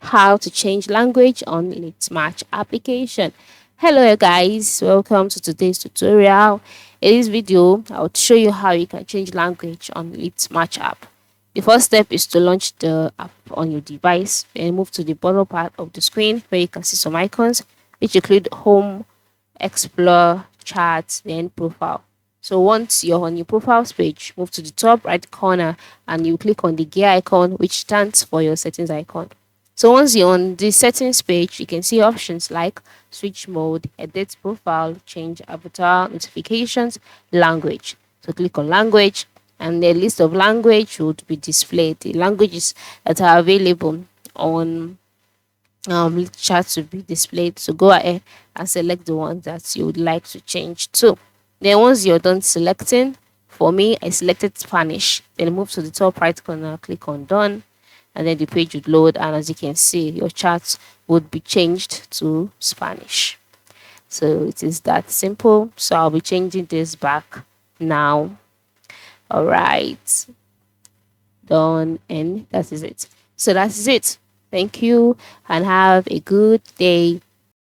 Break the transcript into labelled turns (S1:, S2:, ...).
S1: how to change language on Litmatch application. Hello guys, welcome to today's tutorial. In this video, I'll show you how you can change language on Litmatch app. The first step is to launch the app on your device and move to the bottom part of the screen where you can see some icons which include home, explore, chat, then profile. So once you're on your profile page, move to the top right corner and you click on the gear icon, which stands for your settings icon. So once you're on the settings page, you can see options like switch mode, edit profile, change avatar, notifications, language. So click on language and the list of language would be displayed. The languages that are available on chat to be displayed. So go ahead and select the one that you would like to change to. Then once you're done selecting, for me I selected Spanish. Then move to the top right corner, click on done, and then the page would load, and as you can see your chat would be changed to Spanish. So it is that simple. So I'll be changing this back now. All right, done, and that is it. So that is it. Thank you and have a good day.